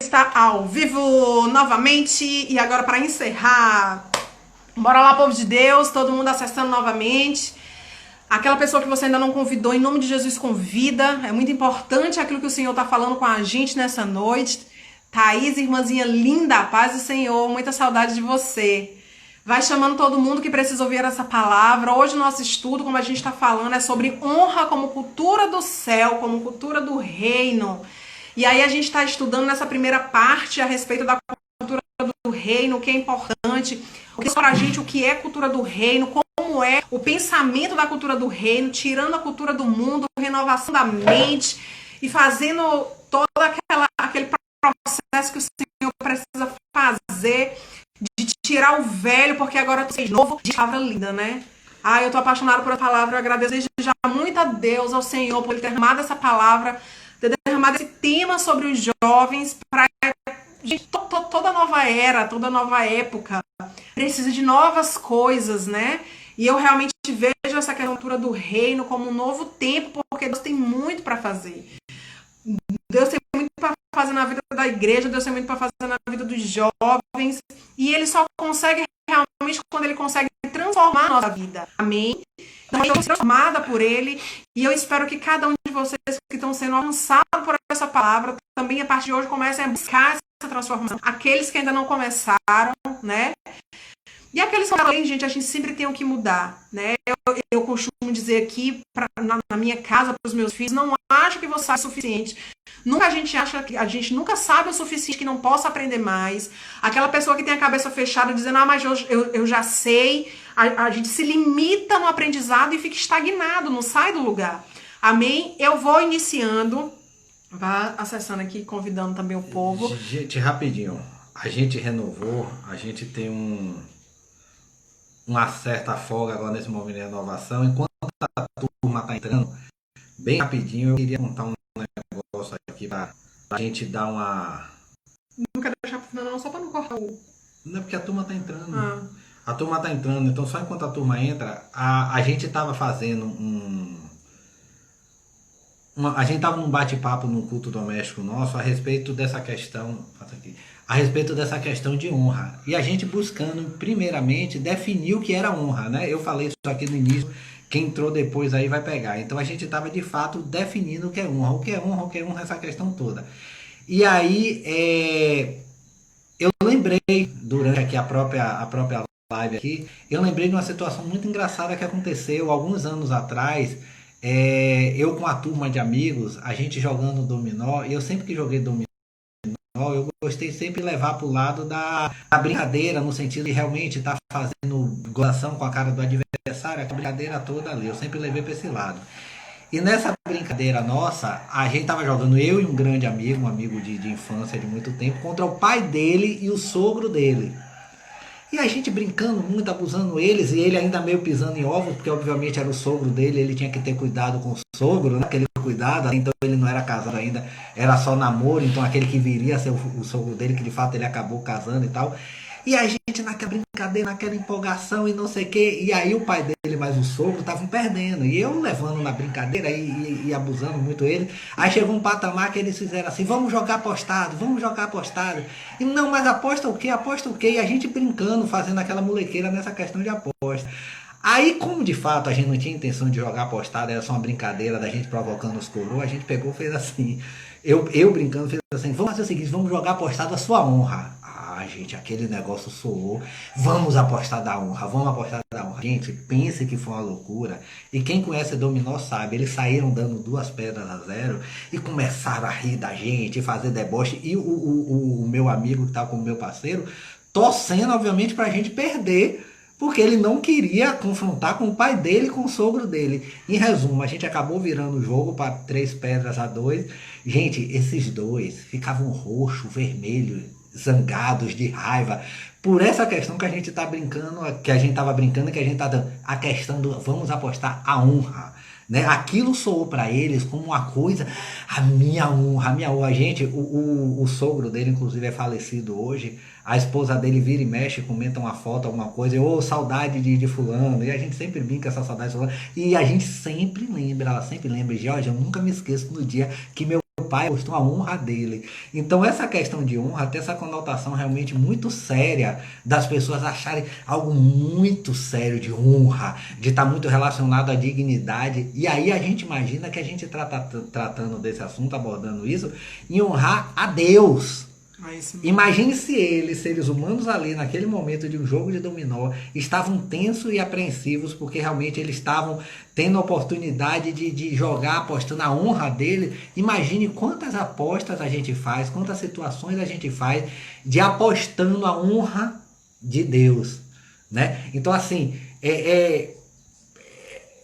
Está ao vivo novamente e agora para encerrar, bora lá, povo de Deus, todo mundo acessando novamente. Aquela pessoa que você ainda não convidou, em nome de Jesus, convida. É muito importante aquilo que o Senhor está falando com a gente nessa noite. Thaís, irmãzinha linda, paz do Senhor, muita saudade de você. Vai chamando todo mundo que precisa ouvir essa palavra. Hoje o nosso estudo, como a gente está falando, é sobre honra como cultura do céu, como cultura do reino. E aí a gente está estudando nessa primeira parte a respeito da cultura do reino, o que é importante, o que é para a gente, o que é cultura do reino, como é o pensamento da cultura do reino, tirando a cultura do mundo, renovação da mente e fazendo todo aquele processo que o Senhor precisa fazer de tirar o velho, porque agora eu sei novo, de palavra linda, né? Ah, eu tô apaixonada por essa palavra, eu agradeço desde já muito a Deus, ao Senhor, por ele ter derramado essa palavra, ter derramado esse tema sobre os jovens, para toda nova era, toda nova época, precisa de novas coisas, né? E eu realmente vejo essa cultura do reino como um novo tempo, porque Deus tem muito para fazer. Deus tem muito para fazer na vida da igreja, Deus tem muito para fazer na vida dos jovens, e ele só consegue realmente quando ele consegue transformar a nossa vida. Amém? Então, eu sou transformada por ele, e eu espero que cada um de vocês que estão sendo alcançados por essa palavra, também a partir de hoje comecem a buscar essa transformação. Aqueles que ainda não começaram, né? E aqueles que falam, gente, a gente sempre tem o que mudar, né? Eu costumo dizer aqui, na minha casa, para os meus filhos, não acho que você sabe o suficiente. Nunca a gente nunca sabe o suficiente que não possa aprender mais. Aquela pessoa que tem a cabeça fechada dizendo, mas eu já sei. A gente se limita no aprendizado e fica estagnado, não sai do lugar. Amém? Eu vou iniciando, vá acessando aqui, convidando também o povo. Gente, rapidinho, a gente renovou, a gente tem uma certa folga agora nesse momento de renovação. Enquanto a turma está entrando, bem rapidinho, eu queria contar um negócio aqui para a gente dar uma... Não quero deixar pro final não, só para não cortar o... Não é porque a turma está entrando. A turma está entrando, então só enquanto a turma entra, a gente estava fazendo a gente estava num bate-papo num culto doméstico nosso a respeito dessa questão... a respeito dessa questão de honra. E a gente buscando, primeiramente, definir o que era honra, né? Eu falei isso aqui no início, quem entrou depois aí vai pegar. Então a gente estava, de fato, definindo o que é honra. O que é honra, o que é honra, essa questão toda. E aí, eu lembrei, durante aqui a própria live aqui, eu lembrei de uma situação muito engraçada que aconteceu alguns anos atrás. Eu com a turma de amigos, a gente jogando dominó, e eu sempre que joguei dominó, eu gostei sempre de levar para o lado da brincadeira, no sentido de realmente estar fazendo gozação com a cara do adversário, a brincadeira toda ali, eu sempre levei para esse lado. E nessa brincadeira nossa, a gente estava jogando, eu e um grande amigo, um amigo de infância de muito tempo, contra o pai dele e o sogro dele. E a gente brincando muito, abusando eles, e ele ainda meio pisando em ovos, porque obviamente era o sogro dele, ele tinha que ter cuidado com o sogro, né? Aquele cuidado, então ele não era casado ainda, era só namoro, então aquele que viria a ser o sogro dele, que de fato ele acabou casando e tal. E a gente naquela brincadeira, naquela empolgação e não sei o que, e aí o pai dele mais o sogro estavam perdendo, e eu levando na brincadeira e abusando muito ele. Aí chegou um patamar que eles fizeram assim, vamos jogar apostado, e não, mas aposta o quê, e a gente brincando, fazendo aquela molequeira nessa questão de aposta. Aí, como de fato a gente não tinha intenção de jogar apostado, era só uma brincadeira da gente provocando os coroas, a gente pegou e fez assim, eu brincando, fez assim, vamos fazer o seguinte, vamos jogar apostado a sua honra. Gente, aquele negócio soou, vamos apostar da honra. Gente, pense que foi uma loucura. E quem conhece dominó sabe, eles saíram dando 2 pedras a 0 e começaram a rir da gente, fazer deboche. E o meu amigo que estava com o meu parceiro, torcendo obviamente pra gente perder, porque ele não queria confrontar com o pai dele e com o sogro dele. Em resumo, a gente acabou virando o jogo para 3 pedras a 2. Gente, esses dois ficavam roxo, vermelho, zangados de raiva por essa questão que a gente tá brincando, que a gente tava brincando, que a gente tá dando a questão do vamos apostar a honra, né? Aquilo soou para eles como uma coisa, a minha honra. Gente, o sogro dele inclusive é falecido hoje, a esposa dele vira e mexe, comenta uma foto, alguma coisa, saudade de fulano, e a gente sempre brinca essa saudade de fulano, e a gente sempre lembra, ela sempre lembra, Jorge, eu nunca me esqueço no dia que meu pai apostou a honra dele. Então essa questão de honra tem essa conotação realmente muito séria das pessoas acharem algo muito sério de honra, de estar muito relacionado à dignidade. E aí a gente imagina que a gente tratando desse assunto, abordando isso, em honrar a Deus. Imagine se eles, seres humanos ali naquele momento de um jogo de dominó, estavam tensos e apreensivos porque realmente eles estavam tendo a oportunidade de jogar apostando a honra dele. Imagine quantas apostas a gente faz, quantas situações a gente faz de apostando a honra de Deus, né? Então assim,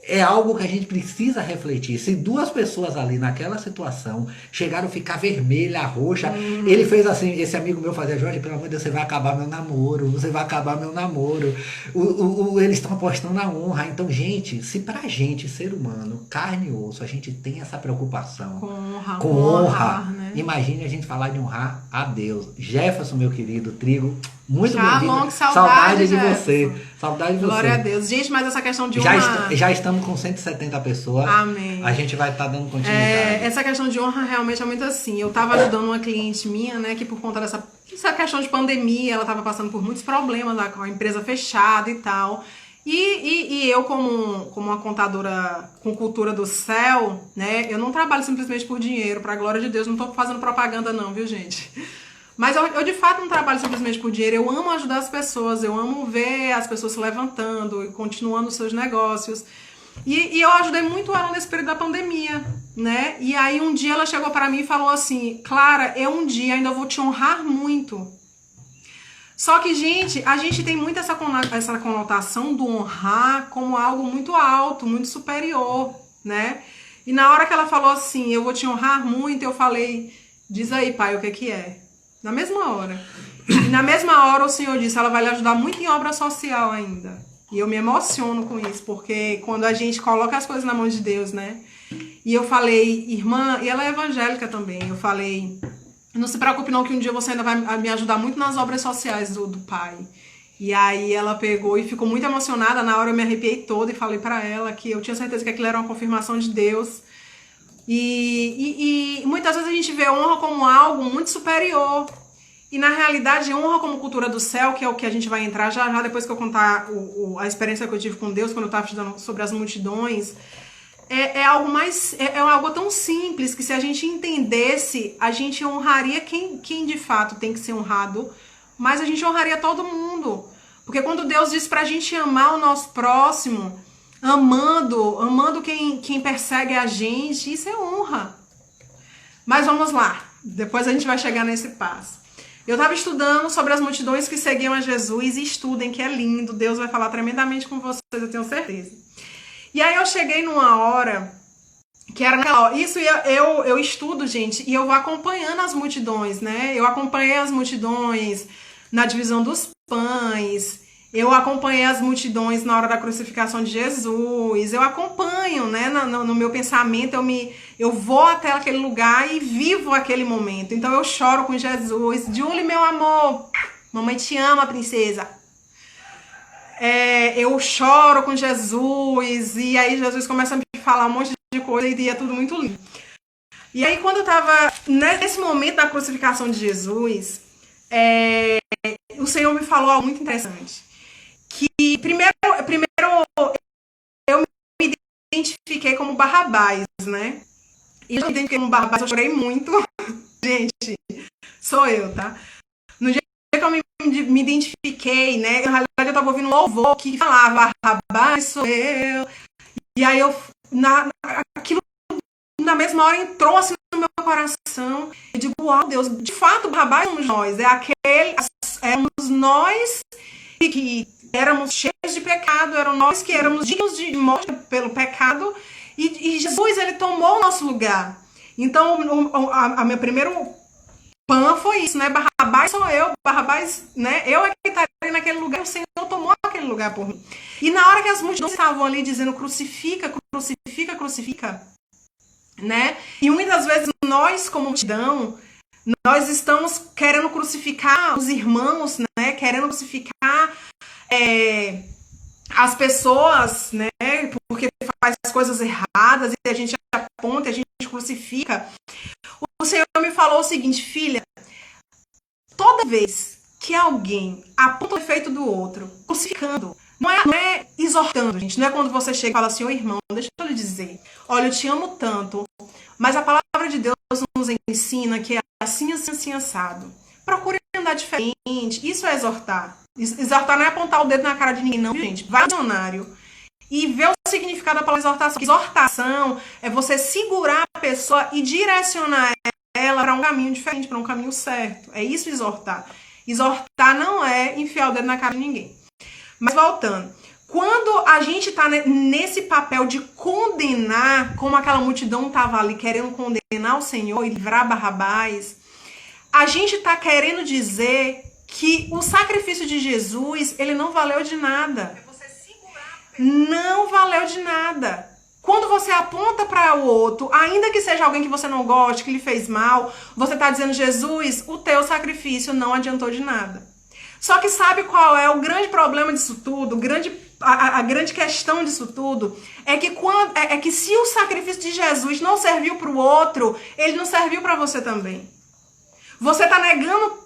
é algo que a gente precisa refletir. Se duas pessoas ali naquela situação chegaram a ficar vermelha, roxa, ele fez assim, esse amigo meu fazia, Jorge, pelo amor de Deus, você vai acabar meu namoro, você vai acabar meu namoro. Eles estão apostando na honra. Então, gente, se pra gente, ser humano, carne e osso, a gente tem essa preocupação com honra, né? Imagine a gente falar de honrar a Deus. Jefferson, meu querido, Trigo, muito bem-vindo. Saudade de você. Saudade de você. Glória a Deus. Gente, mas essa questão de honra... Já estamos com 170 pessoas. Amém. A gente vai estar dando continuidade. Essa questão de honra realmente é muito assim. Eu estava ajudando uma cliente minha, né, que por conta dessa questão de pandemia, ela estava passando por muitos problemas, com a empresa fechada e tal. E eu, como uma contadora com cultura do céu, né, eu não trabalho simplesmente por dinheiro, pra glória de Deus, não tô fazendo propaganda não, viu, gente? Mas eu de fato não trabalho simplesmente por dinheiro, eu amo ajudar as pessoas, eu amo ver as pessoas se levantando e continuando os seus negócios. E eu ajudei muito ela nesse período da pandemia, né? E aí um dia ela chegou para mim e falou assim, Clara, eu um dia ainda vou te honrar muito. Só que, gente, a gente tem muito essa conotação do honrar como algo muito alto, muito superior, né? E na hora que ela falou assim, eu vou te honrar muito, eu falei, diz aí, pai, o que é? Na mesma hora. E na mesma hora o Senhor disse, ela vai lhe ajudar muito em obra social ainda. E eu me emociono com isso, porque quando a gente coloca as coisas na mão de Deus, né? E eu falei, irmã, e ela é evangélica também, eu falei, não se preocupe não que um dia você ainda vai me ajudar muito nas obras sociais do pai. E aí ela pegou e ficou muito emocionada, na hora eu me arrepiei toda e falei pra ela que eu tinha certeza que aquilo era uma confirmação de Deus. E muitas vezes a gente vê honra como algo muito superior. E na realidade, honra como cultura do céu, que é o que a gente vai entrar já depois que eu contar a experiência que eu tive com Deus, quando eu estava estudando sobre as multidões, é algo mais, é algo tão simples que se a gente entendesse, a gente honraria quem de fato tem que ser honrado, mas a gente honraria todo mundo. Porque quando Deus diz pra gente amar o nosso próximo, amando quem persegue a gente, isso é honra. Mas vamos lá, depois a gente vai chegar nesse passo. Eu estava estudando sobre as multidões que seguiam a Jesus, e estudem, que é lindo, Deus vai falar tremendamente com vocês, eu tenho certeza. E aí eu cheguei numa hora, que era naquela hora, isso eu estudo, gente, e eu vou acompanhando as multidões, né? Eu acompanhei as multidões na divisão dos pães, eu acompanhei as multidões na hora da crucificação de Jesus, eu acompanho, né, no meu pensamento, eu vou até aquele lugar e vivo aquele momento. Então eu choro com Jesus, Julie, meu amor, mamãe te ama, princesa. Eu choro com Jesus, e aí Jesus começa a me falar um monte de coisa e é tudo muito lindo. E aí quando eu tava nesse momento da crucificação de Jesus, o Senhor me falou algo muito interessante. Que primeiro eu me identifiquei como Barrabás, né? E eu me identifiquei como Barrabás, eu chorei muito. Gente, sou eu, tá? No dia que eu me identifiquei, né? Na realidade eu tava ouvindo um louvor que falava Barrabás sou eu. E aí aquilo na mesma hora entrou assim no meu coração. Eu digo, uau, Deus, de fato Barrabás somos nós. Éramos nós que éramos cheios de pecado, eram nós que éramos dignos de morte pelo pecado, e Jesus, ele tomou o nosso lugar. Então, a meu primeiro pan foi isso, né? Barrabás sou eu, Barrabás, né? Eu é que estaria naquele lugar, o Senhor tomou aquele lugar por mim. E na hora que as multidões estavam ali dizendo crucifica, crucifica, crucifica, né? E muitas vezes nós, como multidão, nós estamos querendo crucificar os irmãos, né? Querendo crucificar as pessoas, né? Porque faz coisas erradas e a gente aponta, a gente crucifica, o Senhor me falou o seguinte: filha, toda vez que alguém aponta o defeito do outro, crucificando, não é exortando, gente, não é quando você chega e fala assim: ô irmão, deixa eu lhe dizer, olha, eu te amo tanto, mas a palavra de Deus nos ensina que é assim, assim, assim, assado. Procure andar diferente. Isso é exortar. Exortar não é apontar o dedo na cara de ninguém, não, gente. Vai no dicionário e vê o significado da palavra exortação. Exortação é você segurar a pessoa e direcionar ela para um caminho diferente, para um caminho certo. É isso exortar. Exortar não é enfiar o dedo na cara de ninguém. Mas voltando, quando a gente tá nesse papel de condenar, como aquela multidão tava ali querendo condenar o Senhor e livrar Barrabás, a gente tá querendo dizer que o sacrifício de Jesus, ele não valeu de nada. Não valeu de nada. Quando você aponta para o outro, ainda que seja alguém que você não goste, que lhe fez mal, você tá dizendo: Jesus, o teu sacrifício não adiantou de nada. Só que sabe qual é o grande problema disso tudo? A grande questão disso tudo é que se o sacrifício de Jesus não serviu para o outro, ele não serviu para você também. Você está negando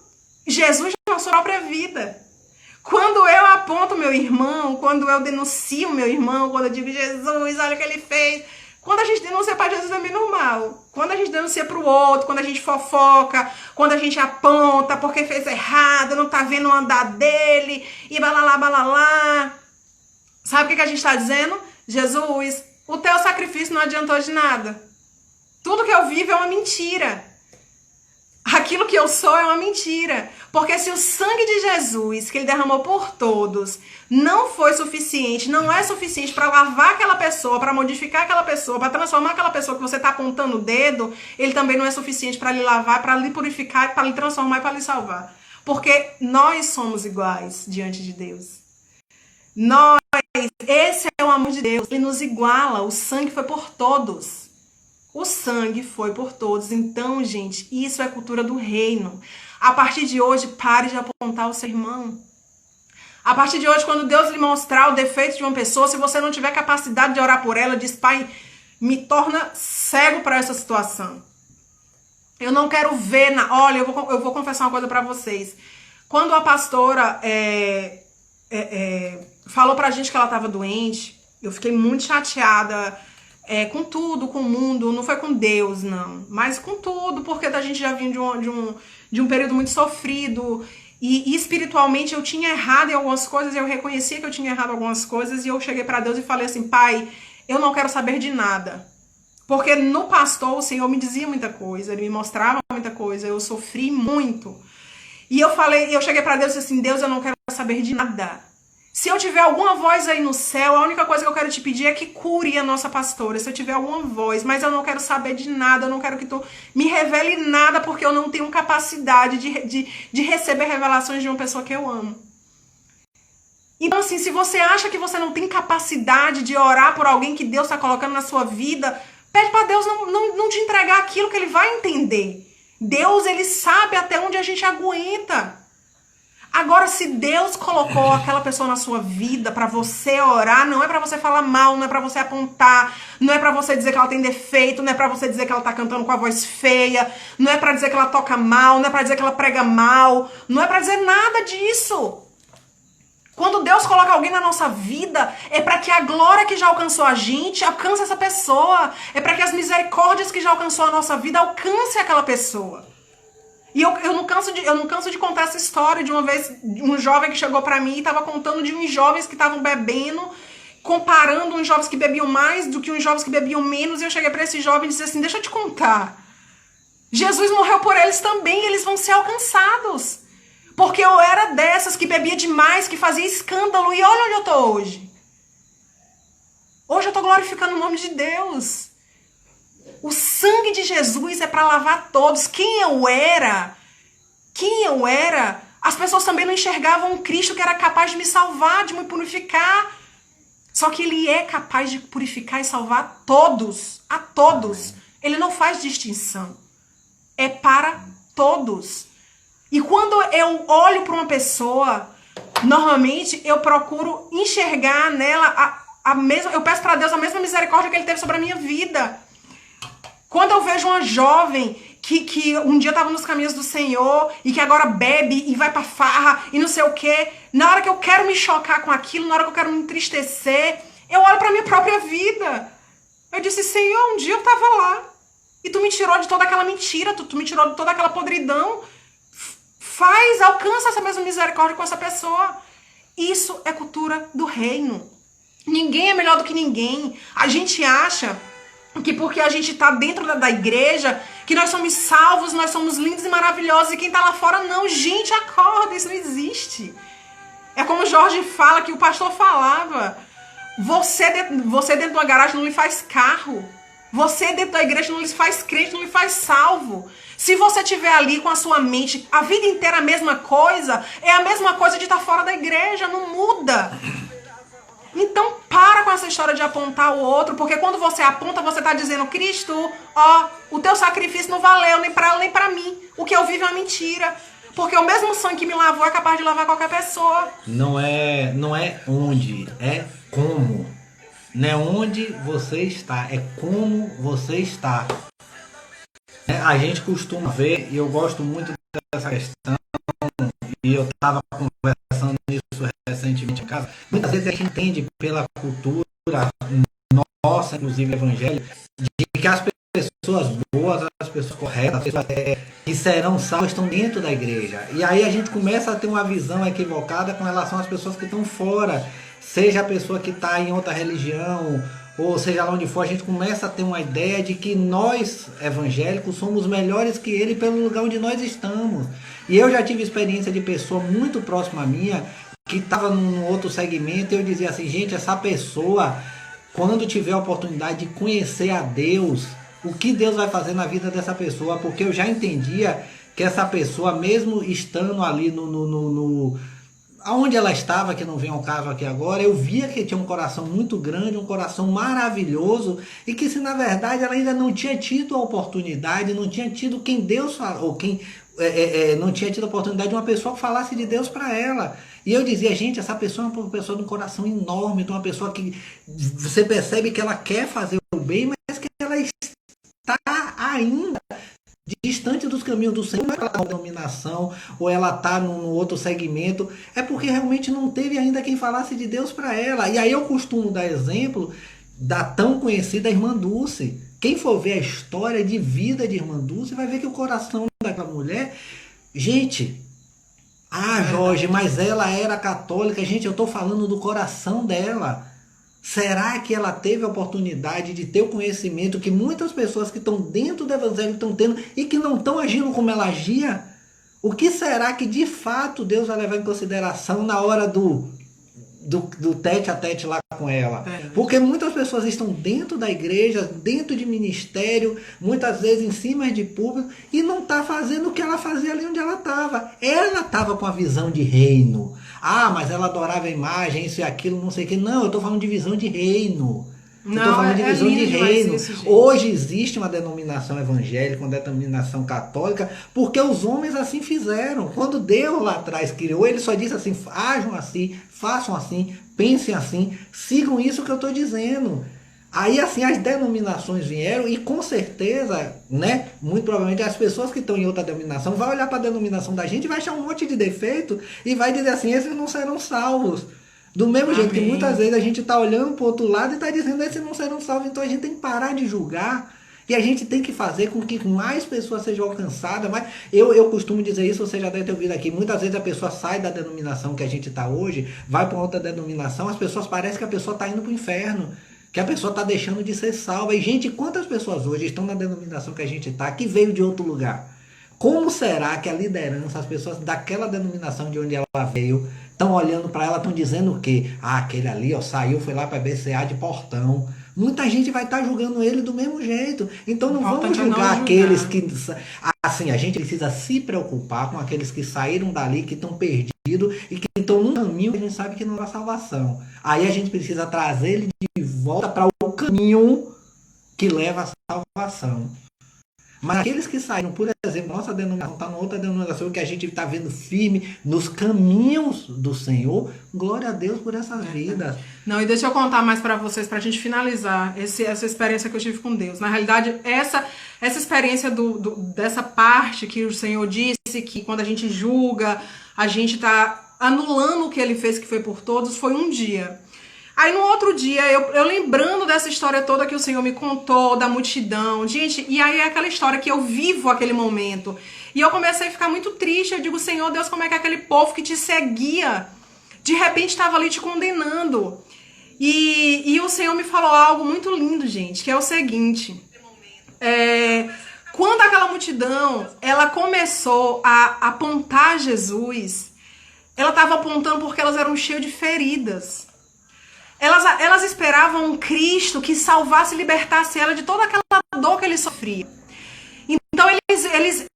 Jesus na sua própria vida. Quando eu aponto meu irmão, quando eu denuncio meu irmão, quando eu digo: Jesus, olha o que ele fez. Quando a gente denuncia para Jesus é bem normal. Quando a gente denuncia para o outro, quando a gente fofoca, quando a gente aponta porque fez errado, não tá vendo o andar dele, e balalá, balalá. Sabe o que a gente está dizendo? Jesus, o teu sacrifício não adiantou de nada. Tudo que eu vivo é uma mentira. Aquilo que eu sou é uma mentira. Porque se o sangue de Jesus, que ele derramou por todos, não foi suficiente, não é suficiente para lavar aquela pessoa, para modificar aquela pessoa, para transformar aquela pessoa que você está apontando o dedo, ele também não é suficiente para lhe lavar, para lhe purificar, para lhe transformar e para lhe salvar. Porque nós somos iguais diante de Deus. Esse é o amor de Deus. Ele nos iguala, o sangue foi por todos. O sangue foi por todos. Então, gente, isso é cultura do reino. A partir de hoje, pare de apontar o seu irmão. A partir de hoje, quando Deus lhe mostrar o defeito de uma pessoa, se você não tiver capacidade de orar por ela, diz: Pai, me torna cego para essa situação. Eu não quero ver... Olha, eu vou confessar uma coisa para vocês. Quando a pastora falou pra gente que ela estava doente, eu fiquei muito chateada... com tudo, com o mundo, não foi com Deus, não, mas com tudo, porque a gente já vinha de um período muito sofrido, e espiritualmente eu tinha errado em algumas coisas, eu reconhecia que eu tinha errado em algumas coisas, e eu cheguei para Deus e falei assim: Pai, eu não quero saber de nada, porque no pastor o Senhor me dizia muita coisa, ele me mostrava muita coisa, eu sofri muito, e eu cheguei para Deus e disse assim: Deus, eu não quero saber de nada. Se eu tiver alguma voz aí no céu, a única coisa que eu quero te pedir é que cure a nossa pastora. Se eu tiver alguma voz, mas eu não quero saber de nada, eu não quero que tu me revele nada, porque eu não tenho capacidade de receber revelações de uma pessoa que eu amo. Então, assim, se você acha que você não tem capacidade de orar por alguém que Deus está colocando na sua vida, pede para Deus não te entregar aquilo que ele vai entender. Deus, ele sabe até onde a gente aguenta. Agora, se Deus colocou aquela pessoa na sua vida para você orar, não é para você falar mal, não é para você apontar, não é para você dizer que ela tem defeito, não é para você dizer que ela tá cantando com a voz feia, não é para dizer que ela toca mal, não é para dizer que ela prega mal, não é para dizer nada disso. Quando Deus coloca alguém na nossa vida, é para que a glória que já alcançou a gente alcance essa pessoa, é para que as misericórdias que já alcançou a nossa vida alcance aquela pessoa. E eu não canso de contar essa história de uma vez, um jovem que chegou pra mim e tava contando de uns jovens que estavam bebendo, comparando uns jovens que bebiam mais do que uns jovens que bebiam menos, e eu cheguei pra esse jovem e disse assim: deixa eu te contar, Jesus morreu por eles também, eles vão ser alcançados, porque eu era dessas que bebia demais, que fazia escândalo, e olha onde eu tô hoje. Hoje eu tô glorificando o nome de Deus. O sangue de Jesus é para lavar todos. Quem eu era, as pessoas também não enxergavam um Cristo que era capaz de me salvar, de me purificar. Só que ele é capaz de purificar e salvar todos, a todos. Ele não faz distinção. É para todos. E quando eu olho para uma pessoa, normalmente eu procuro enxergar nela a mesma, eu peço para Deus a mesma misericórdia que ele teve sobre a minha vida. Quando eu vejo uma jovem que um dia estava nos caminhos do Senhor e que agora bebe e vai pra farra e não sei o quê, na hora que eu quero me chocar com aquilo, na hora que eu quero me entristecer, eu olho pra minha própria vida. Eu disse, Senhor, um dia eu tava lá e tu me tirou de toda aquela mentira, tu me tirou de toda aquela podridão. Alcança essa mesma misericórdia com essa pessoa. Isso é cultura do reino. Ninguém é melhor do que ninguém. A gente acha que porque a gente tá dentro da igreja, que nós somos salvos, nós somos lindos e maravilhosos, e quem tá lá fora não. Gente, acorda, isso não existe. É como o Jorge fala, que o pastor falava, você dentro de uma garagem não lhe faz carro, você dentro da igreja não lhe faz crente, não lhe faz salvo. Se você estiver ali com a sua mente a vida inteira a mesma coisa, é a mesma coisa de estar fora da igreja, não muda. Então para com essa história de apontar o outro, porque quando você aponta, você está dizendo, Cristo, ó, o teu sacrifício não valeu nem para ela nem para mim. O que eu vivo é uma mentira. Porque o mesmo sangue que me lavou é capaz de lavar qualquer pessoa. Não é onde, é como. Não é onde você está, é como você está. A gente costuma ver, e eu gosto muito dessa questão, e eu estava conversando isso recentemente em casa, muitas vezes a gente entende pela cultura nossa, inclusive evangélica, de que as pessoas boas, as pessoas corretas, as pessoas que serão salvas estão dentro da igreja. E aí a gente começa a ter uma visão equivocada com relação às pessoas que estão fora, seja a pessoa que está em outra religião, ou seja lá onde for, a gente começa a ter uma ideia de que nós, evangélicos, somos melhores que ele pelo lugar onde nós estamos. E eu já tive experiência de pessoa muito próxima a minha, que estava num outro segmento, e eu dizia assim, gente, essa pessoa, quando tiver a oportunidade de conhecer a Deus, o que Deus vai fazer na vida dessa pessoa, porque eu já entendia que essa pessoa, mesmo estando ali aonde ela estava, que não vem ao caso aqui agora, eu via que tinha um coração muito grande, um coração maravilhoso, e que se na verdade ela ainda não tinha tido a oportunidade, não tinha tido quem Deus falou, ou quem não tinha tido a oportunidade de uma pessoa que falasse de Deus para ela. E eu dizia, gente, essa pessoa é uma pessoa de um coração enorme, de uma pessoa que você percebe que ela quer fazer o bem, mas que ela está ainda distante dos caminhos do Senhor, ela está na dominação, ou ela está num outro segmento, é porque realmente não teve ainda quem falasse de Deus para ela. E aí eu costumo dar exemplo da tão conhecida irmã Dulce. Quem for ver a história de vida de irmã Dulce vai ver que o coração daquela mulher, gente, Jorge, mas ela era católica, gente, eu estou falando do coração dela. Será que ela teve a oportunidade de ter o conhecimento que muitas pessoas que estão dentro do evangelho estão tendo e que não estão agindo como ela agia? O que será que de fato Deus vai levar em consideração na hora do tete a tete lá com ela? Porque muitas pessoas estão dentro da igreja, dentro de ministério, muitas vezes em cima de público, e não está fazendo o que ela fazia ali onde ela estava. Ela estava com a visão de reino. Mas ela adorava a imagem, isso e aquilo, não sei o que. Não, eu estou falando de visão de reino. Eu estou falando de visão de reino. Hoje existe uma denominação evangélica, uma denominação católica, porque os homens assim fizeram. Quando Deus lá atrás criou, ele só disse assim, ajam assim, façam assim, pensem assim, sigam isso que eu estou dizendo. Aí assim as denominações vieram e com certeza, né, muito provavelmente as pessoas que estão em outra denominação vão olhar para a denominação da gente e vai achar um monte de defeito e vai dizer assim, esses não serão salvos. Do mesmo jeito que muitas vezes a gente está olhando para o outro lado e está dizendo, esses não serão salvos. Então a gente tem que parar de julgar e a gente tem que fazer com que mais pessoas sejam alcançadas. Mas eu costumo dizer isso, você já deve ter ouvido aqui, muitas vezes a pessoa sai da denominação que a gente está hoje, vai para outra denominação, as pessoas parecem que a pessoa está indo para o inferno, que a pessoa está deixando de ser salva. E, gente, quantas pessoas hoje estão na denominação que a gente está, que veio de outro lugar? Como será que a liderança, as pessoas daquela denominação de onde ela veio, estão olhando para ela, estão dizendo o quê? Aquele ali, saiu, foi lá para a BCA de Portão. Muita gente vai estar julgando ele do mesmo jeito. Então não vamos julgar aqueles que... Assim, a gente precisa se preocupar com aqueles que saíram dali, que estão perdidos e que estão num caminho que a gente sabe que não é a salvação. Aí a gente precisa trazer ele de volta para o caminho que leva à salvação. Mas aqueles que saíram, por exemplo, nossa denominação está em outra denominação que a gente está vendo firme nos caminhos do Senhor, glória a Deus por essas vidas. Não, e deixa eu contar mais para vocês, para a gente finalizar essa experiência que eu tive com Deus. Na realidade, essa experiência dessa parte que o Senhor disse, que quando a gente julga, a gente está anulando o que Ele fez, que foi por todos, foi um dia. Aí no outro dia, eu lembrando dessa história toda que o Senhor me contou, da multidão, gente, e aí é aquela história que eu vivo aquele momento. E eu comecei a ficar muito triste, eu digo, Senhor Deus, como é que aquele povo que te seguia, de repente estava ali te condenando. E o Senhor me falou algo muito lindo, gente, que é o seguinte, quando aquela multidão, ela começou a apontar Jesus, ela estava apontando porque elas eram cheias de feridas. Elas esperavam um Cristo que salvasse e libertasse ela de toda aquela dor que ele sofria. Então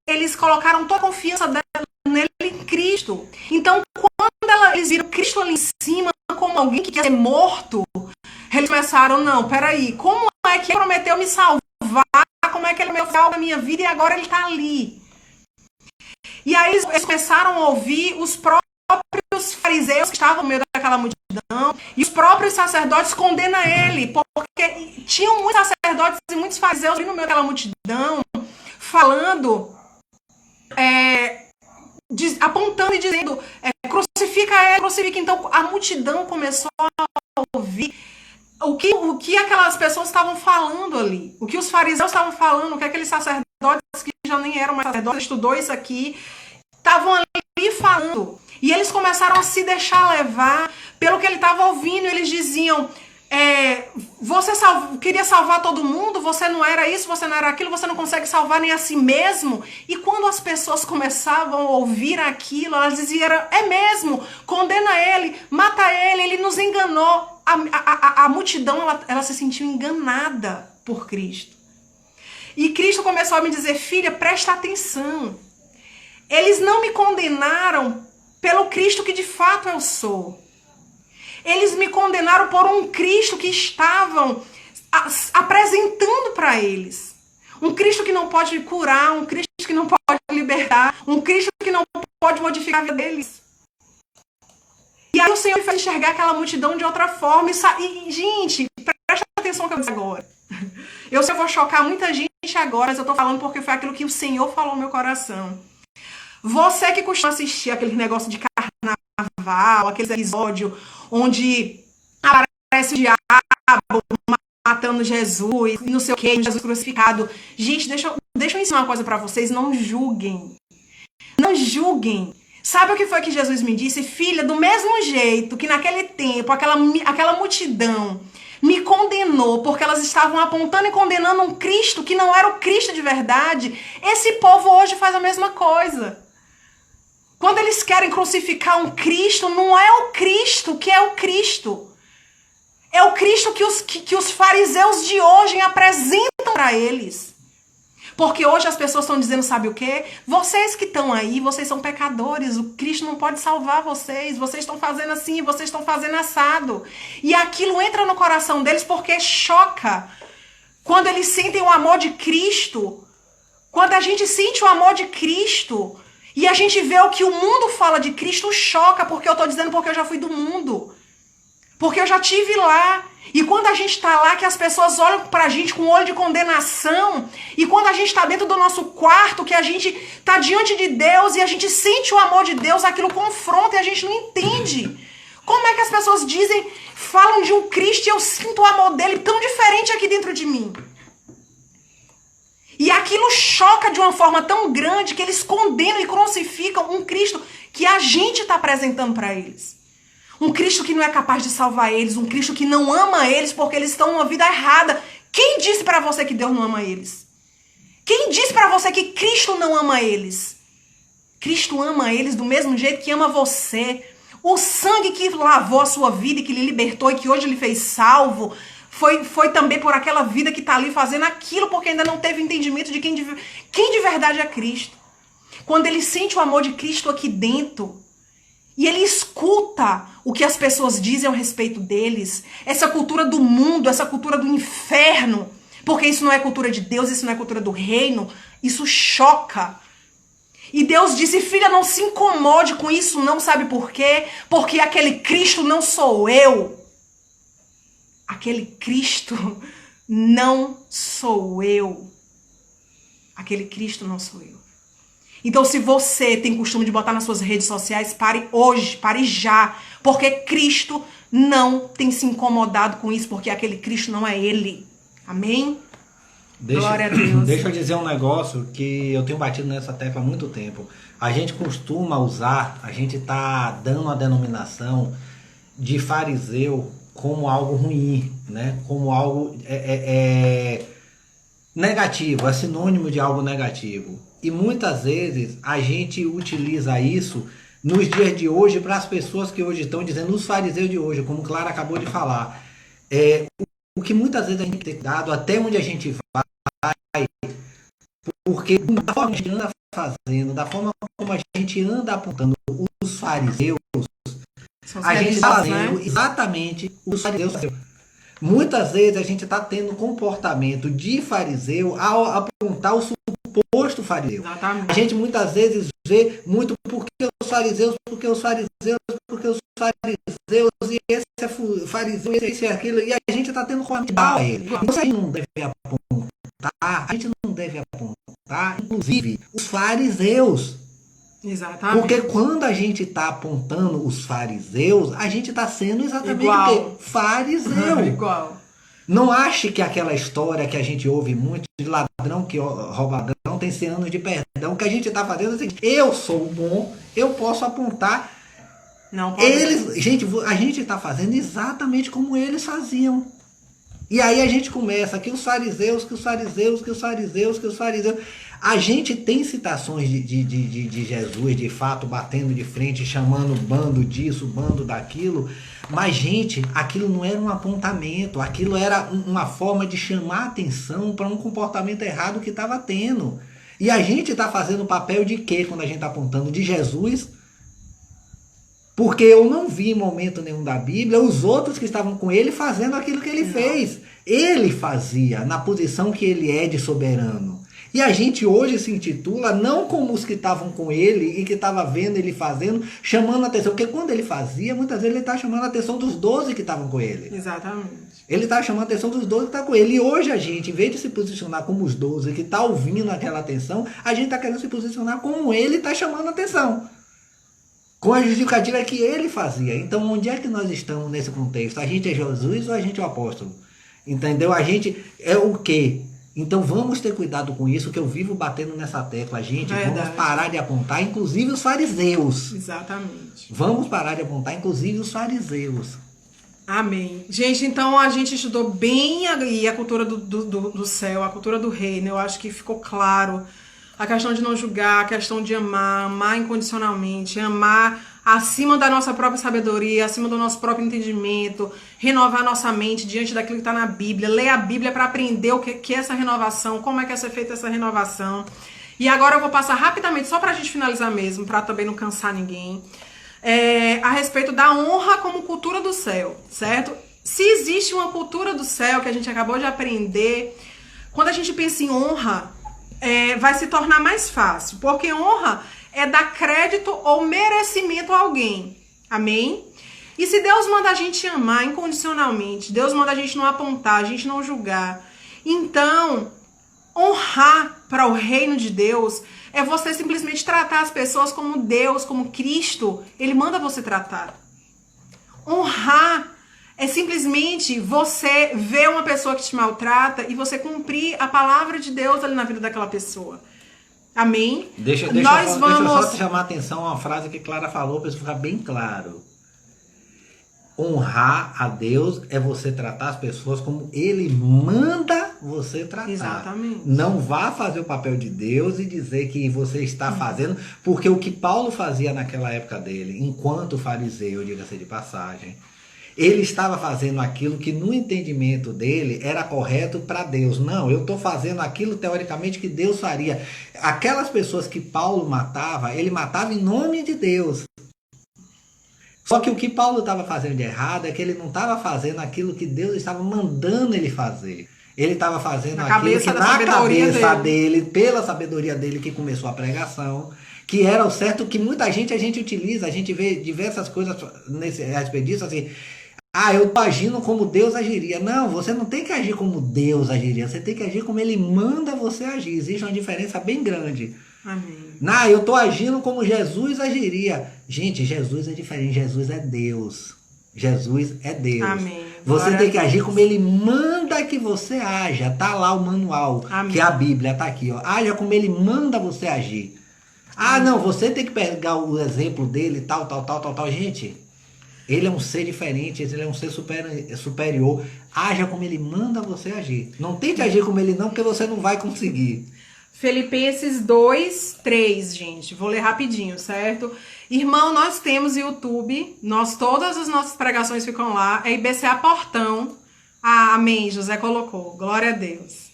eles colocaram toda a confiança nele em Cristo. Então quando eles viram Cristo ali em cima como alguém que ia ser morto, eles começaram, não, peraí, como é que ele prometeu me salvar? Como é que ele me salva na minha vida e agora ele está ali? E aí eles começaram a ouvir os próprios fariseus que estavam no meio daquela multidão e os próprios sacerdotes condenam ele, porque tinham muitos sacerdotes e muitos fariseus no meio daquela multidão falando, apontando e dizendo, crucifica ele, crucifica. Então a multidão começou a ouvir o que aquelas pessoas estavam falando ali, o que os fariseus estavam falando, o que aqueles sacerdotes que já nem eram mais sacerdotes, estudou isso aqui, estavam ali falando. E eles começaram a se deixar levar pelo que ele estava ouvindo. Eles diziam, você queria salvar todo mundo, você não era isso, você não era aquilo, você não consegue salvar nem a si mesmo. E quando as pessoas começavam a ouvir aquilo, elas diziam, é mesmo, condena ele, mata ele nos enganou. A multidão, ela se sentiu enganada por Cristo. E Cristo começou a me dizer, filha, presta atenção. Eles não me condenaram pelo Cristo que de fato eu sou. Eles me condenaram por um Cristo que estavam apresentando para eles. Um Cristo que não pode curar, um Cristo que não pode libertar, um Cristo que não pode modificar a vida deles. E aí o Senhor me fez enxergar aquela multidão de outra forma. E gente, presta atenção no que eu vou dizer agora. Eu sei que eu vou chocar muita gente agora, mas eu tô falando porque foi aquilo que o Senhor falou no meu coração. Você que costuma assistir aquele negócio de carnaval, aquele episódio onde aparece o diabo matando Jesus, não sei o que, Jesus crucificado. Gente, deixa eu ensinar uma coisa pra vocês, não julguem. Não julguem. Sabe o que foi que Jesus me disse? Filha, do mesmo jeito que naquele tempo, aquela multidão me condenou porque elas estavam apontando e condenando um Cristo que não era o Cristo de verdade, esse povo hoje faz a mesma coisa. Quando eles querem crucificar um Cristo, não é o Cristo que é o Cristo. É o Cristo que os fariseus de hoje apresentam para eles. Porque hoje as pessoas estão dizendo, sabe o quê? Vocês que estão aí, vocês são pecadores, o Cristo não pode salvar vocês estão fazendo assim, vocês estão fazendo assado. E aquilo entra no coração deles porque choca. Quando eles sentem o amor de Cristo, quando a gente sente o amor de Cristo e a gente vê o que o mundo fala de Cristo, choca, porque eu tô dizendo porque eu já fui do mundo. Porque eu já tive lá. E quando a gente tá lá, que as pessoas olham pra gente com olho de condenação, e quando a gente tá dentro do nosso quarto, que a gente tá diante de Deus e a gente sente o amor de Deus, aquilo confronta e a gente não entende. Como é que as pessoas falam de um Cristo e eu sinto o amor dele tão diferente aqui dentro de mim? E aquilo choca de uma forma tão grande que eles condenam e crucificam um Cristo que a gente está apresentando para eles. Um Cristo que não é capaz de salvar eles, um Cristo que não ama eles porque eles estão numa vida errada. Quem disse para você que Deus não ama eles? Quem disse para você que Cristo não ama eles? Cristo ama eles do mesmo jeito que ama você. O sangue que lavou a sua vida e que lhe libertou e que hoje lhe fez salvo, foi também por aquela vida que está ali fazendo aquilo porque ainda não teve entendimento de quem de verdade é Cristo. Quando ele sente o amor de Cristo aqui dentro e ele escuta o que as pessoas dizem a respeito deles, essa cultura do mundo, essa cultura do inferno, Porque isso não é cultura de Deus, isso não é cultura do reino. Isso choca. E Deus disse, filha, não se incomode com isso, não, sabe por quê? Porque aquele Cristo não sou eu. Aquele Cristo não sou eu. Aquele Cristo não sou eu. Então, se você tem costume de botar nas suas redes sociais, pare hoje, pare já. Porque Cristo não tem se incomodado com isso, porque aquele Cristo não é ele. Amém? Glória a Deus. Deixa eu dizer um negócio que eu tenho batido nessa tecla há muito tempo. A gente costuma usar, a gente está dando a denominação de fariseu como algo ruim, né? Como algo negativo, é sinônimo de algo negativo. E muitas vezes a gente utiliza isso nos dias de hoje para as pessoas que hoje estão dizendo, os fariseus de hoje, como Clara acabou de falar. O que muitas vezes a gente tem dado, até onde a gente vai, porque da forma que a gente anda fazendo, da forma como a gente anda apontando os fariseus, a gente está fazendo exatamente os fariseus. Muitas vezes a gente está tendo comportamento de fariseu ao apontar o suposto fariseu. Exatamente. A gente muitas vezes vê muito porque os fariseus, e esse é fariseu, esse é aquilo, e a gente está tendo comportamento a ele. Então, a gente não deve apontar, inclusive, os fariseus. Exatamente. Porque quando a gente está apontando os fariseus, a gente está sendo exatamente igual. O quê? Fariseu. Igual. Não ache que aquela história que a gente ouve muito de ladrão que rouba ladrão tem 100 anos de perdão. O que a gente está fazendo é o seguinte: eu sou bom, eu posso apontar. Não pode. Gente, a gente está fazendo exatamente como eles faziam. E aí a gente começa que os fariseus. A gente tem citações de Jesus, de fato, batendo de frente, chamando bando disso, bando daquilo. Mas, gente, aquilo não era um apontamento. Aquilo era uma forma de chamar atenção para um comportamento errado que estava tendo. E a gente está fazendo o papel de quê quando a gente está apontando? De Jesus? Porque eu não vi em momento nenhum da Bíblia os outros que estavam com ele fazendo aquilo que ele fez. Ele fazia na posição que ele é de soberano. E a gente hoje se intitula não como os que estavam com ele e que estavam vendo ele fazendo, chamando a atenção. Porque quando ele fazia, muitas vezes ele estava chamando a atenção dos 12 que estavam com ele. Exatamente. Ele estava chamando a atenção dos 12 que estavam com ele. E hoje a gente, em vez de se posicionar como os 12 que está ouvindo aquela atenção, a gente está querendo se posicionar como ele está chamando a atenção. Com a justificativa que ele fazia. Então, onde é que nós estamos nesse contexto? A gente é Jesus ou a gente é o apóstolo? Entendeu? A gente é o quê? Então, vamos ter cuidado com isso, que eu vivo batendo nessa tecla. Gente, vamos parar de apontar, inclusive os fariseus. Exatamente. Vamos parar de apontar, inclusive os fariseus. Amém. Gente, então a gente estudou bem a cultura do céu, a cultura do reino. Eu acho que ficou claro. A questão de não julgar, a questão de amar incondicionalmente, amar acima da nossa própria sabedoria, acima do nosso próprio entendimento, renovar nossa mente diante daquilo que está na Bíblia, ler a Bíblia para aprender o que é essa renovação, como é que é ser feita essa renovação. E agora eu vou passar rapidamente, só para a gente finalizar mesmo, para também não cansar ninguém, a respeito da honra como cultura do céu, certo? Se existe uma cultura do céu que a gente acabou de aprender, quando a gente pensa em honra, vai se tornar mais fácil, porque honra é dar crédito ou merecimento a alguém, amém? E se Deus manda a gente amar incondicionalmente, Deus manda a gente não apontar, a gente não julgar, então honrar para o reino de Deus é você simplesmente tratar as pessoas como Deus, como Cristo, Ele manda você tratar. Honrar é simplesmente você ver uma pessoa que te maltrata e você cumprir a palavra de Deus ali na vida daquela pessoa. Amém? Deixa eu só te chamar a atenção a uma frase que Clara falou para isso ficar bem claro. Honrar a Deus é você tratar as pessoas como Ele manda você tratar. Exatamente. Não vá fazer o papel de Deus e dizer que você está fazendo, porque o que Paulo fazia naquela época dele, enquanto fariseu, diga-se de passagem, ele estava fazendo aquilo que no entendimento dele era correto para Deus. Não, eu estou fazendo aquilo teoricamente que Deus faria. Aquelas pessoas que Paulo matava, ele matava em nome de Deus. Só que o que Paulo estava fazendo de errado é que ele não estava fazendo aquilo que Deus estava mandando ele fazer. Ele estava fazendo Na aquilo cabeça que da na sabedoria cabeça dele, pela sabedoria dele que começou a pregação, que era o certo que muita gente a gente utiliza, a gente vê diversas coisas nesse a respeito disso, assim, eu tô agindo como Deus agiria. Não, você não tem que agir como Deus agiria, você tem que agir como ele manda você agir. Existe uma diferença bem grande. Amém. Não, eu tô agindo como Jesus agiria. Gente, Jesus é diferente, Jesus é Deus. Jesus é Deus. Amém. Você Glória tem a que agir Deus. como ele manda que você haja. Tá lá o manual, Amém. que é a Bíblia, tá aqui, ó. Haja como ele manda você agir. Não, você tem que pegar o exemplo dele, tal. Gente, ele é um ser diferente, ele é um ser superior. Haja como ele manda você agir. Não tente agir como ele não, porque você não vai conseguir. Filipenses 2, 3, gente. Vou ler rapidinho, certo? Irmão, nós temos YouTube. Todas as nossas pregações ficam lá. É IBCA Portão. Amém, José colocou. Glória a Deus.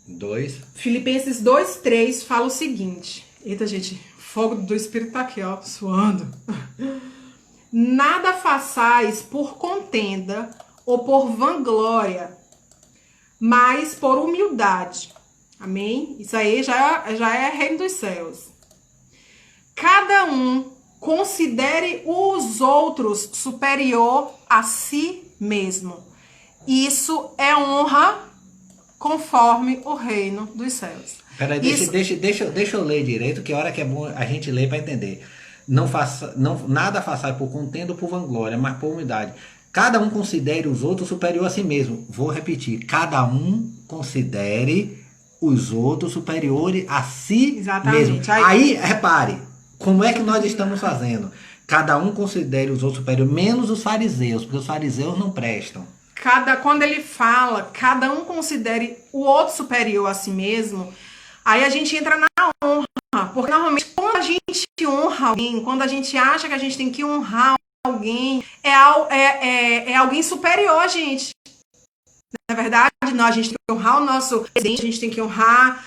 2. Filipenses 2, 3 fala o seguinte. Eita, gente. Fogo do Espírito tá aqui, ó. Suando. Nada façais por contenda ou por vanglória, mas por humildade. Amém? Isso aí já é reino dos céus. Cada um considere os outros superior a si mesmo. Isso é honra conforme o reino dos céus. Peraí, deixa eu ler direito, que a hora que é bom a gente ler para entender. Nada faça por contenda ou por vanglória, mas por humildade. Cada um considere os outros superior a si mesmo. Vou repetir. Cada um considere os outros superiores a si Exatamente. mesmo. Aí, repare, como é que nós estamos fazendo? Cada um considere os outros superiores, menos os fariseus, porque os fariseus não prestam. Quando ele fala, cada um considere o outro superior a si mesmo, aí a gente entra na honra. Porque normalmente quando a gente honra alguém, quando a gente acha que a gente tem que honrar alguém, é alguém superior a gente. Na verdade, não, a gente tem que honrar o nosso presidente, a gente tem que honrar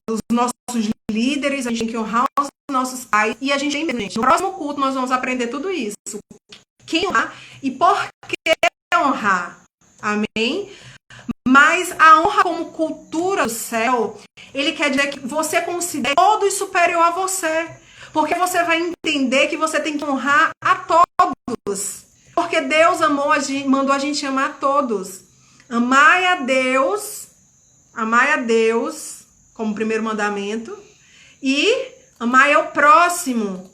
os nossos líderes, a gente tem que honrar os nossos pais. E a gente tem, gente, no próximo culto nós vamos aprender tudo isso. Quem honrar e por que honrar. Amém? Mas a honra como cultura do céu, ele quer dizer que você considera todos superior a você. Porque você vai entender que você tem que honrar a todos. Porque Deus mandou a gente amar a todos. Amai a Deus como primeiro mandamento, e amai ao próximo.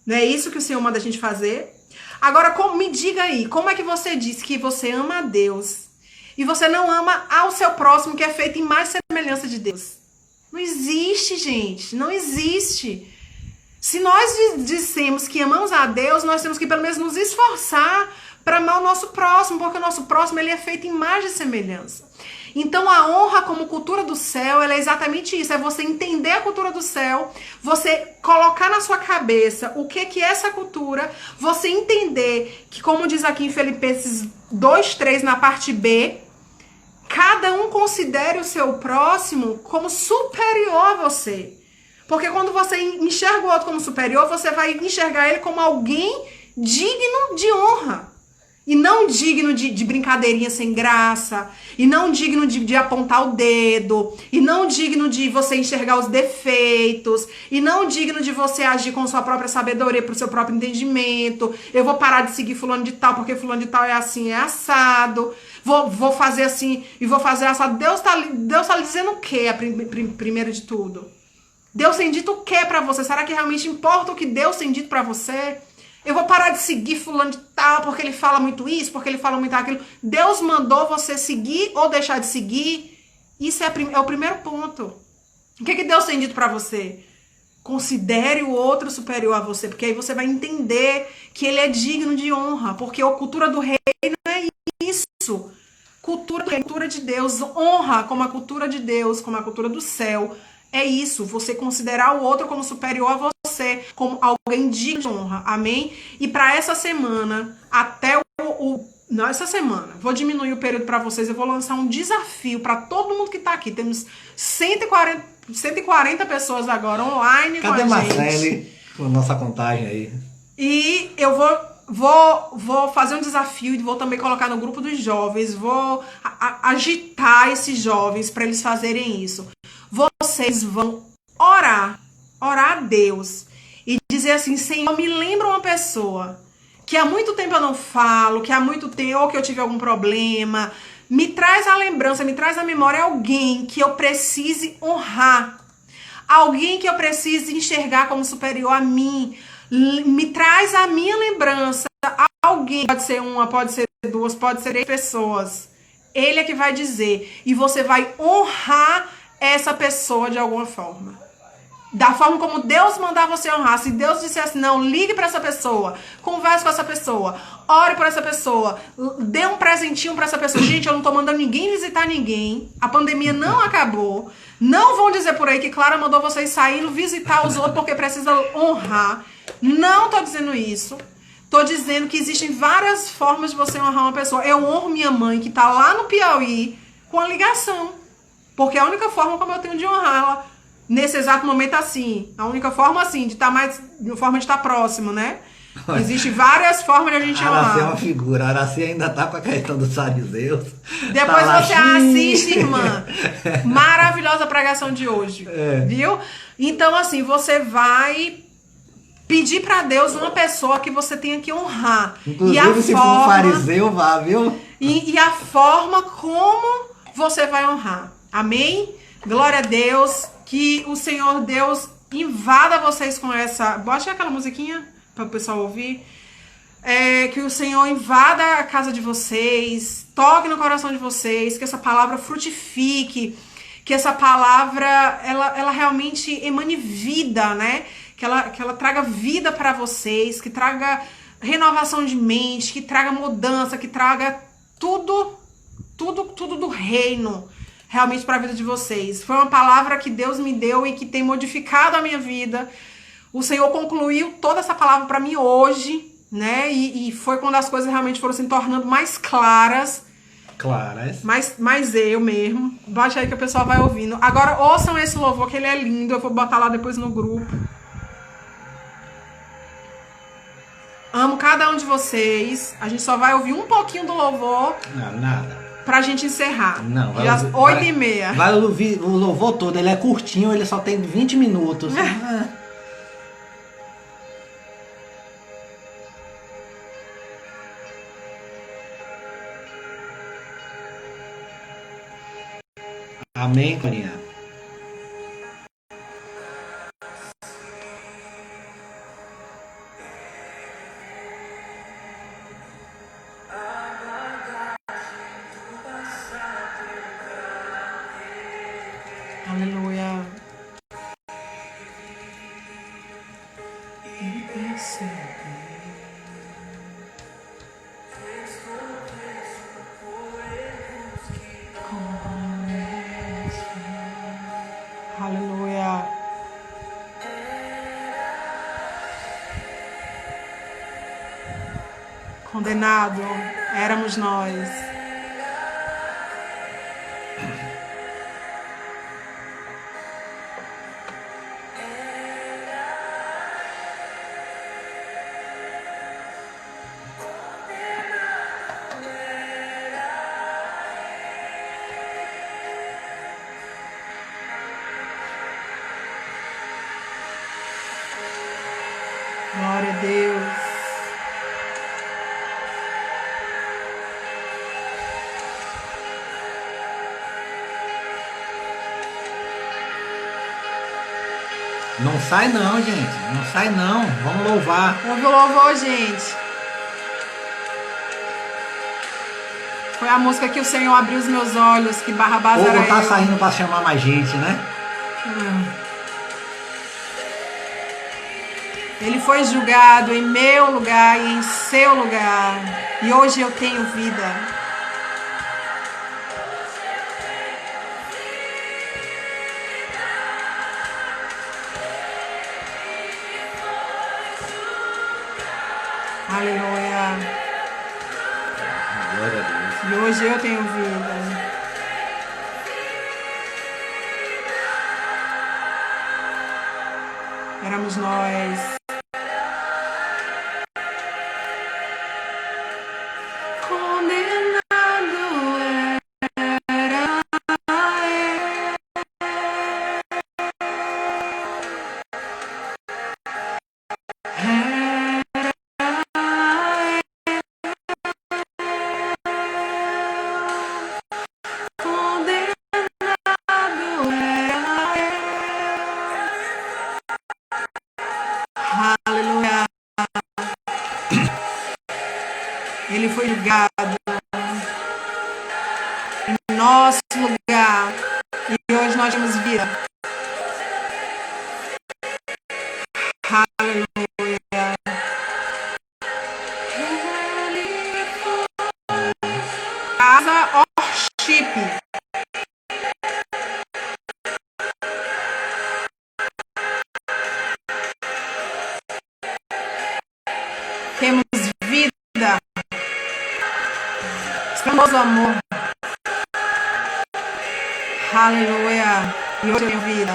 Não é isso que o Senhor manda a gente fazer? Agora, me diga aí, como é que você diz que você ama a Deus e você não ama ao seu próximo, que é feito em mais semelhança de Deus? Não existe, gente. Não existe. Se nós dissemos que amamos a Deus, nós temos que pelo menos nos esforçar para amar o nosso próximo, porque o nosso próximo ele é feito em imagem e semelhança. Então a honra como cultura do céu, ela é exatamente isso, é você entender a cultura do céu, você colocar na sua cabeça o que é essa cultura, você entender que, como diz aqui em Filipenses 2:3 na parte B, cada um considere o seu próximo como superior a você. Porque quando você enxerga o outro como superior, você vai enxergar ele como alguém digno de honra. E não digno de brincadeirinha sem graça. E não digno de apontar o dedo. E não digno de você enxergar os defeitos. E não digno de você agir com sua própria sabedoria, pro seu próprio entendimento. Eu vou parar de seguir fulano de tal, porque fulano de tal é assim, é assado. Vou fazer assim e vou fazer assado. Deus tá lhe dizendo o quê, primeiro de tudo? Deus tem dito o que pra você? Será que realmente importa o que Deus tem dito pra você? Eu vou parar de seguir fulano de tal porque ele fala muito isso, porque ele fala muito aquilo. Deus mandou você seguir ou deixar de seguir? Isso é o primeiro ponto. O que Deus tem dito pra você? Considere o outro superior a você, porque aí você vai entender que ele é digno de honra, porque a cultura do reino é isso. Cultura de Deus, honra como a cultura de Deus, como a cultura do céu. É isso, você considerar o outro como superior a você, como alguém digno de honra, amém? E para essa semana, até não, essa semana, vou diminuir o período para vocês, eu vou lançar um desafio para todo mundo que tá aqui. Temos 140 pessoas agora online. Cadê com a Marcele? Com a nossa contagem aí. E eu vou vou fazer um desafio e vou também colocar no grupo dos jovens, vou agitar esses jovens para eles fazerem isso. Vocês vão orar a Deus e dizer assim: Senhor, me lembra uma pessoa que há muito tempo eu não falo, que há muito tempo, ou que eu tive algum problema, me traz a lembrança, me traz a memória alguém que eu precise honrar, alguém que eu precise enxergar como superior a mim, me traz a minha lembrança, alguém, pode ser uma, pode ser duas, pode ser 10 pessoas, ele é que vai dizer, e você vai honrar essa pessoa de alguma forma. Da forma como Deus mandar você honrar. Se Deus dissesse, não, ligue para essa pessoa, converse com essa pessoa, ore por essa pessoa, dê um presentinho para essa pessoa. Gente, eu não tô mandando ninguém visitar ninguém. A pandemia não acabou. Não vão dizer por aí que Clara mandou vocês saindo visitar os outros porque precisa honrar. Não tô dizendo isso. Tô dizendo que existem várias formas de você honrar uma pessoa. Eu honro minha mãe, que tá lá no Piauí, com a ligação. Porque é a única forma como eu tenho de honrá-la. Nesse exato momento, assim, a única forma, assim, de estar mais, de forma de estar próximo, né? Existem várias formas de a gente honrar. Araci é uma figura, Araci ainda tá com a questão dos fariseus. Depois tá você assiste, irmã. Maravilhosa pregação de hoje, viu? Então, assim, você vai pedir pra Deus uma pessoa que você tenha que honrar. Inclusive, se for um fariseu, vá, viu? E a forma como você vai honrar. Amém? Glória a Deus. Que o Senhor Deus invada vocês com essa... Bote aquela musiquinha para o pessoal ouvir. Que o Senhor invada a casa de vocês, toque no coração de vocês, que essa palavra frutifique, que essa palavra ela realmente emane vida, né? Que ela traga vida para vocês, que traga renovação de mente, que traga mudança, que traga tudo do reino realmente para a vida de vocês. Foi uma palavra que Deus me deu e que tem modificado a minha vida. O Senhor concluiu toda essa palavra para mim hoje, né? E foi quando as coisas realmente foram se tornando mais claras. Claras. Mais eu mesmo. Baixa aí que o pessoal vai ouvindo. Agora ouçam esse louvor, que ele é lindo. Eu vou botar lá depois no grupo. Amo cada um de vocês. A gente só vai ouvir um pouquinho do louvor. Não, nada. Pra gente encerrar. Não, vai às 8h30. Vai ouvir o louvor todo, ele é curtinho, ele só tem 20 minutos. Amém, Corinha? Aleluia. Aleluia. Condenado éramos nós. Glória a Deus. Não sai não, gente. Não sai não. Vamos louvar. Ouve o louvor, gente. Foi a música que o Senhor abriu os meus olhos, que Barrabás era eu. O povo tá saindo pra chamar mais gente, né? Ele foi julgado em meu lugar e em seu lugar. E hoje eu tenho vida. Aleluia. Glória a Deus. E hoje eu tenho vida. Éramos nós. Ele foi julgado em nosso lugar. E hoje nós temos vida. Aleluia. Casa Worship. Temos vida. Esplendoroso amor. Aleluia. E hoje eu tenho vida.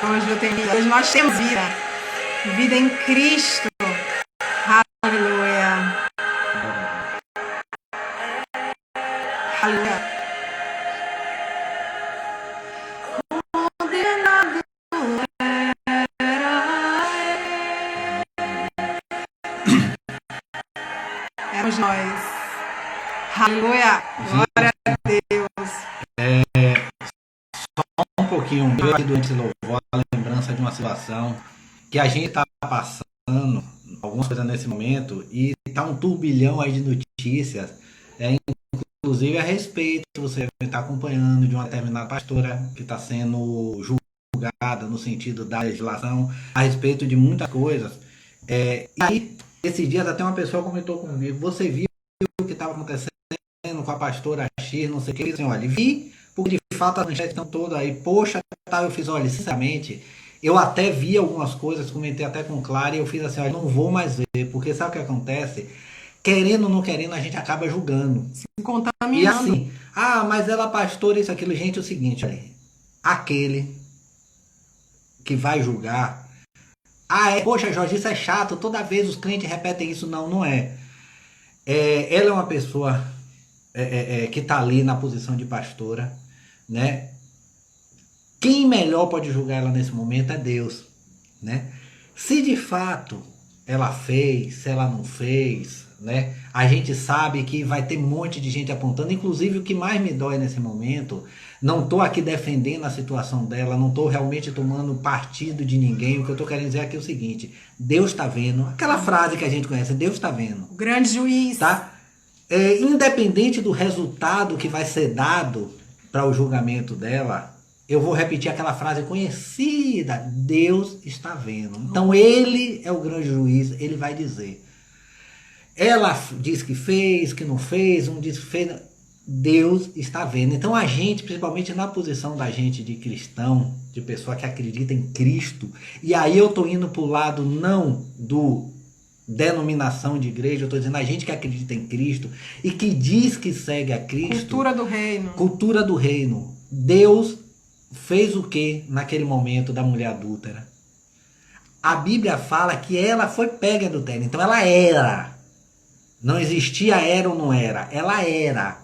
Hoje eu tenho vida. Hoje nós temos vida. Vida em Cristo. Aleluia. Aleluia. Éramos nós. Aleluia. Glória a Deus. Um pouquinho aqui durante esse louvor, a lembrança de uma situação que a gente está passando, algumas coisas nesse momento, e está um turbilhão aí de notícias, inclusive a respeito, você está acompanhando de uma determinada pastora que está sendo julgada no sentido da legislação, a respeito de muitas coisas. E aí, esses dias até uma pessoa comentou comigo, você viu o que estava acontecendo com a pastora X, não sei o que, assim, olha, vi, porque de fato as manchetes estão todas aí, poxa, tá, eu fiz, olha, sinceramente, eu até vi algumas coisas, comentei até com Clara, e eu fiz assim, olha, não vou mais ver, porque sabe o que acontece? Querendo ou não querendo, a gente acaba julgando. Se contaminando. E assim, mas ela pastora, isso, aquilo, gente, é o seguinte, olha, aquele que vai julgar, poxa, Jorge, isso é chato, toda vez os crentes repetem isso, não é. Ela é uma pessoa que está ali na posição de pastora, né? Quem melhor pode julgar ela nesse momento é Deus, né? Se de fato ela fez, se ela não fez, né? A gente sabe que vai ter um monte de gente apontando, inclusive o que mais me dói nesse momento, não estou aqui defendendo a situação dela, não estou realmente tomando partido de ninguém, o que eu estou querendo dizer aqui é o seguinte, Deus está vendo, aquela frase que a gente conhece, Deus está vendo. O grande juiz. Tá? Independente do resultado que vai ser dado para o julgamento dela, eu vou repetir aquela frase conhecida, Deus está vendo. Então ele é o grande juiz, ele vai dizer. Ela diz que fez, que não fez, um diz que fez, Deus está vendo. Então a gente, principalmente na posição da gente de cristão, de pessoa que acredita em Cristo, e aí eu estou indo para o lado não do denominação de igreja, eu estou dizendo a gente que acredita em Cristo e que diz que segue a Cristo. Cultura do reino. Cultura do reino. Deus fez o que naquele momento da mulher adúltera? A Bíblia fala que ela foi pega em adultério, então ela era. Não existia era ou não era, ela era.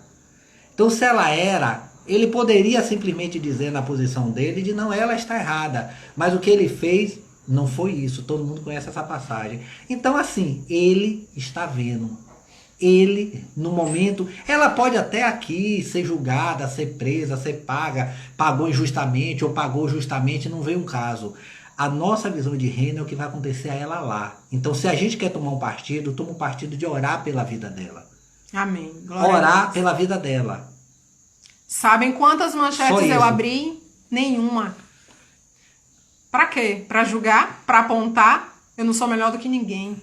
Então se ela era, ele poderia simplesmente dizer na posição dele de não, ela está errada, mas o que ele fez não foi isso, todo mundo conhece essa passagem. Então assim, ele está vendo. Ele, no momento, ela pode até aqui ser julgada, ser presa, ser paga, pagou injustamente ou pagou justamente, não veio um caso. A nossa visão de reino é o que vai acontecer a ela lá. Então se a gente quer tomar um partido, toma um partido de orar pela vida dela. Amém. Glória orar pela vida dela. Sabem quantas manchetes eu abri? Nenhuma. Pra quê? Pra julgar? Pra apontar? Eu não sou melhor do que ninguém.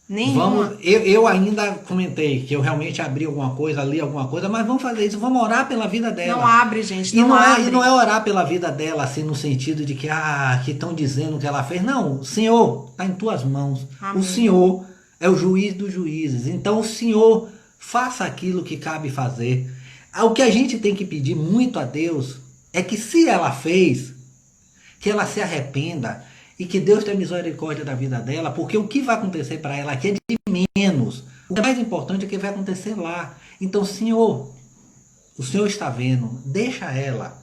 Nenhuma. Eu ainda comentei que eu realmente abri alguma coisa, li alguma coisa, mas vamos fazer isso, vamos orar pela vida dela. Não abre, gente, não abre. E não é orar pela vida dela, assim, no sentido de que estão dizendo que ela fez. Não, o Senhor está em tuas mãos. Amém. O Senhor é o juiz dos juízes. Então o Senhor faça aquilo que cabe fazer. O que a gente tem que pedir muito a Deus é que se ela fez, que ela se arrependa e que Deus tenha misericórdia da vida dela, porque o que vai acontecer para ela aqui é de menos. O mais importante é o que vai acontecer lá. Então, Senhor, o Senhor está vendo, deixa ela.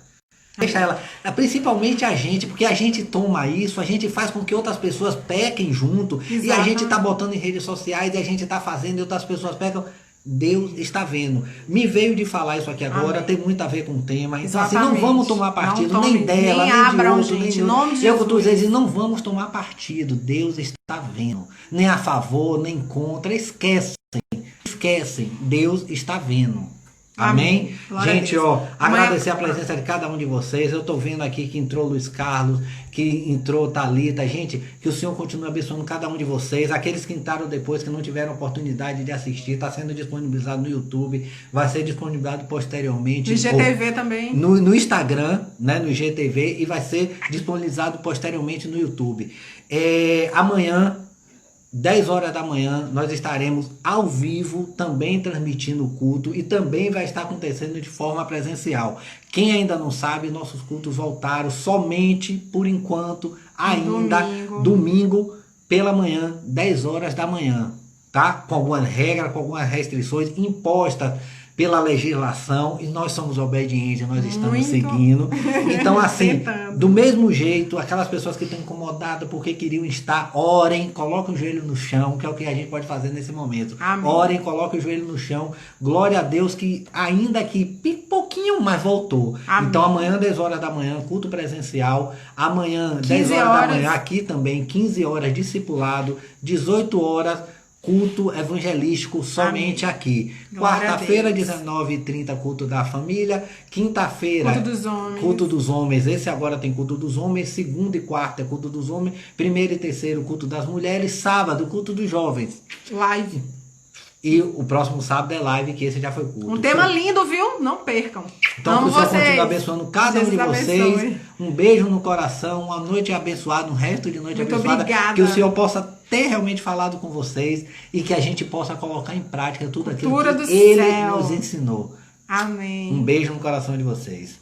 Deixa ela, principalmente a gente, porque a gente toma isso, a gente faz com que outras pessoas pequem junto, e a gente está botando em redes sociais, e a gente está fazendo e outras pessoas pecam. Deus está vendo. Me veio de falar isso aqui agora, Amém. tem muito a ver com o tema. Então, assim, Exatamente. não vamos tomar partido, Não nem tome, dela, nem nem abram, de outro, gente, nem de em outro. nome de Eu que estou Jesus. dizendo, não vamos tomar partido. Deus está vendo. Nem a favor, nem contra. Esquecem. Deus está vendo. Amém? Glória a Gente, Deus. ó, Amanhã- agradecer a presença de cada um de vocês. Eu tô vendo aqui que entrou Luiz Carlos, que entrou Thalita. Gente, que o Senhor continue abençoando cada um de vocês. Aqueles que entraram depois, que não tiveram oportunidade de assistir, está sendo disponibilizado no YouTube, vai ser disponibilizado posteriormente. No IGTV também. No Instagram, né, no IGTV, e vai ser disponibilizado posteriormente no YouTube. Amanhã, 10 horas da manhã, nós estaremos ao vivo, também transmitindo o culto, e também vai estar acontecendo de forma presencial. Quem ainda não sabe, nossos cultos voltaram somente, por enquanto, ainda domingo pela manhã, 10 horas da manhã, tá? Com algumas regras, com algumas restrições impostas pela legislação, e nós somos obedientes, nós estamos Muito. seguindo. Então, assim, Tentando. do mesmo jeito, aquelas pessoas que estão incomodadas porque queriam estar, orem, coloquem o joelho no chão, que é o que a gente pode fazer nesse momento. Amém. Orem, coloquem o joelho no chão. Glória a Deus que ainda que pouquinho, mas voltou. Amém. Então, amanhã, 10 horas da manhã, culto presencial. Amanhã, 10 15 horas da horas. manhã, aqui também, 15 horas, discipulado. 18 horas, culto evangelístico somente aqui. Glória a Quarta-feira, Deus. 19h30, culto da família. Quinta-feira, Culto dos homens. culto dos homens. Esse agora tem culto dos homens. Segunda e quarta é culto dos homens. Primeiro e terceiro, culto das mulheres. Sábado, culto dos jovens. Live. E o próximo sábado é live, que esse já foi culto. Um tema lindo, viu? Não percam. Então, Amo que o Senhor vocês. continue abençoando cada um de Jesus vocês. abençoe. Um beijo no coração, uma noite abençoada, um resto de noite Muito abençoada. obrigada. Que o Senhor possa ter realmente falado com vocês e que a gente possa colocar em prática tudo aquilo Cultura que do Ele céu. nos ensinou. Amém. Um beijo no coração de vocês.